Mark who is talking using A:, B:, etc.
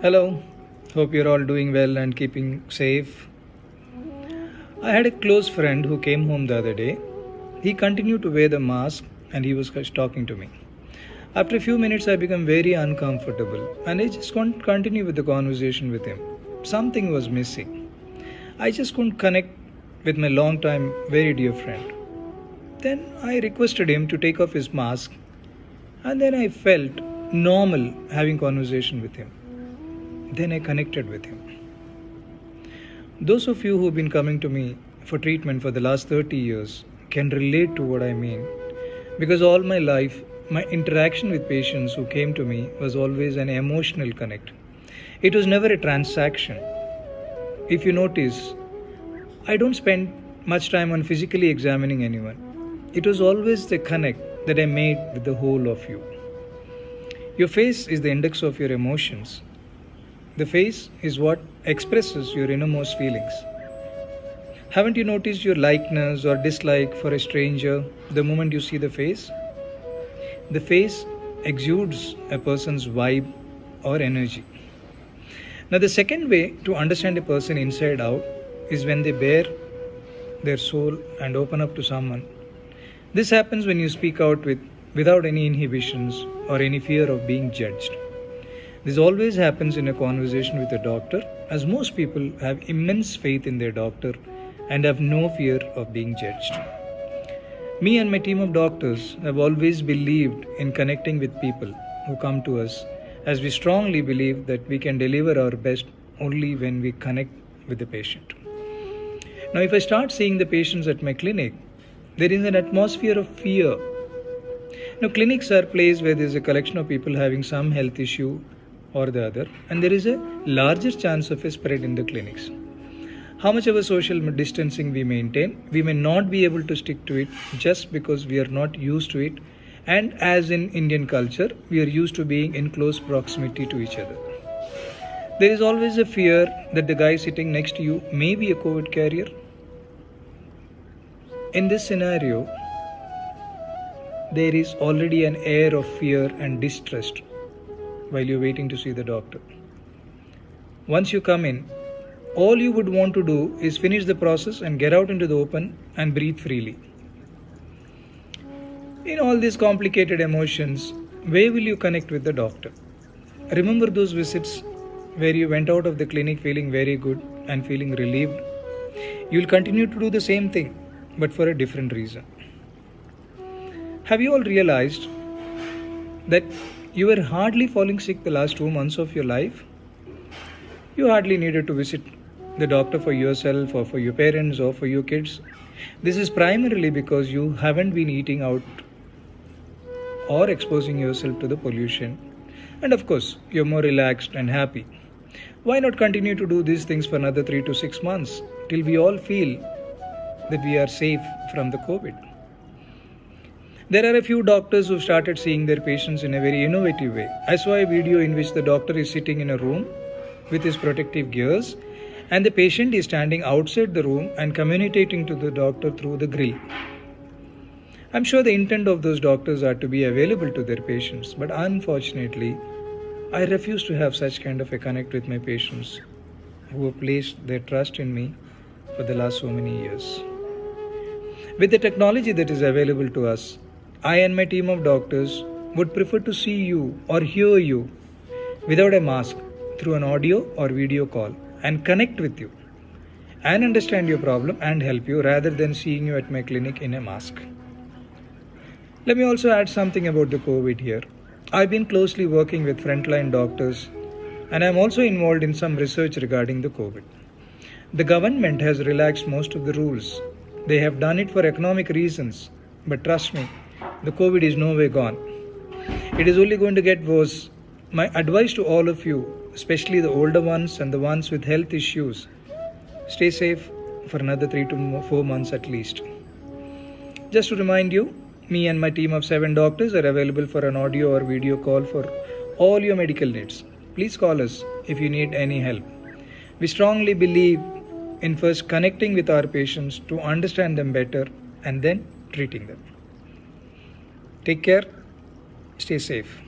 A: Hello, hope you're all doing well and keeping safe. I had a close friend who came home the other day. He continued to wear the mask and he was talking to me. After a few minutes, I became very uncomfortable and I just couldn't continue with the conversation with him. Something was missing. I just couldn't connect with my long time, very dear friend. Then I requested him to take off his mask and then I felt normal having conversation with him. Then I connected with him. Those of you who've been coming to me for treatment for the last 30 years can relate to what I mean, because all my life, my interaction with patients who came to me was always an emotional connect. It was never a transaction. If you notice, I don't spend much time on physically examining anyone. It was always the connect that I made with the whole of you. Your face is the index of your emotions. The face is what expresses your innermost feelings. Haven't you noticed your likeness or dislike for a stranger the moment you see the face? The face exudes a person's vibe or energy. Now, the second way to understand a person inside out is when they bare their soul and open up to someone. This happens when you speak out without any inhibitions or any fear of being judged. This always happens in a conversation with a doctor, as most people have immense faith in their doctor and have no fear of being judged. Me and my team of doctors have always believed in connecting with people who come to us, as we strongly believe that we can deliver our best only when we connect with the patient. Now, if I start seeing the patients at my clinic, there is an atmosphere of fear. Now, clinics are places where there is a collection of people having some health issue or the other, and there is a larger chance of a spread in the clinics. How much of a social distancing we maintain, we may not be able to stick to it just because we are not used to it, and as in Indian culture, we are used to being in close proximity to each other. There is always a fear that the guy sitting next to you may be a COVID carrier. In this scenario, there is already an air of fear and distrust while you're waiting to see the doctor. Once you come in, all you would want to do is finish the process and get out into the open and breathe freely. In all these complicated emotions, where will you connect with the doctor? Remember those visits where you went out of the clinic feeling very good and feeling relieved? You will continue to do the same thing, but for a different reason. Have you all realized that you were hardly falling sick the last 2 months of your life? You hardly needed to visit the doctor for yourself or for your parents or for your kids. This is primarily because you haven't been eating out or exposing yourself to the pollution. And of course, you're more relaxed and happy. Why not continue to do these things for another 3 to 6 months till we all feel that we are safe from the COVID? There are a few doctors who started seeing their patients in a very innovative way. I saw a video in which the doctor is sitting in a room with his protective gears and the patient is standing outside the room and communicating to the doctor through the grill. I'm sure the intent of those doctors are to be available to their patients, but unfortunately, I refuse to have such kind of a connect with my patients who have placed their trust in me for the last so many years. With the technology that is available to us, I and my team of doctors would prefer to see you or hear you without a mask through an audio or video call and connect with you and understand your problem and help you rather than seeing you at my clinic in a mask. Let me also add something about the COVID here. I've been closely working with frontline doctors and I'm also involved in some research regarding the COVID. The government has relaxed most of the rules. They have done it for economic reasons, but trust me, the COVID is no way gone. It is only going to get worse. My advice to all of you, especially the older ones and the ones with health issues, stay safe for another 3 to 4 months at least. Just to remind you, me and my team of 7 doctors are available for an audio or video call for all your medical needs. Please call us if you need any help. We strongly believe in first connecting with our patients to understand them better and then treating them. Take care. Stay safe.